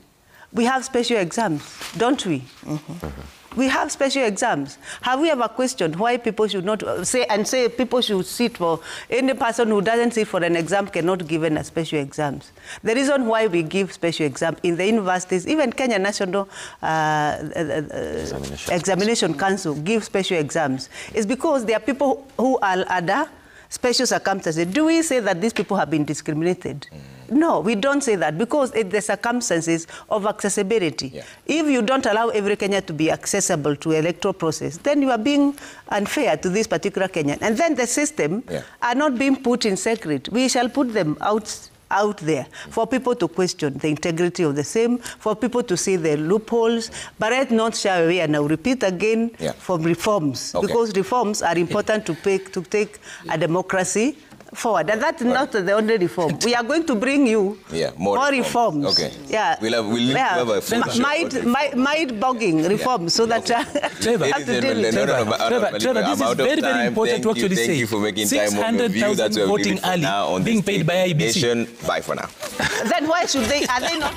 we have special exams, don't we? Mm-hmm. Mm-hmm. We have special exams. Have we ever questioned why people should not say people should sit for, any person who doesn't sit for an exam cannot be given a special exams? The reason why we give special exams in the universities, even Kenya National Examination Council gives special exams, is because there are people who are under special circumstances. Do we say that these people have been discriminated? No, we don't say that because it's the circumstances of accessibility. Yeah. If you don't allow every Kenyan to be accessible to electoral process, then you are being unfair to this particular Kenyan. And then the system are not being put in secret. We shall put them out there for people to question the integrity of the same, for people to see the loopholes, but let's not shy away. And I'll repeat again from reforms, because reforms are important to take a democracy forward. And that's not the only reform. We are going to bring you more reforms. Okay. Yeah. We'll have a full mind-boggling reforms so that Trevor, this is very, very important to actually say. Thank you for making time on your view. That's what voting early, being paid by IBC. Bye for now. Then why should they? Are they not?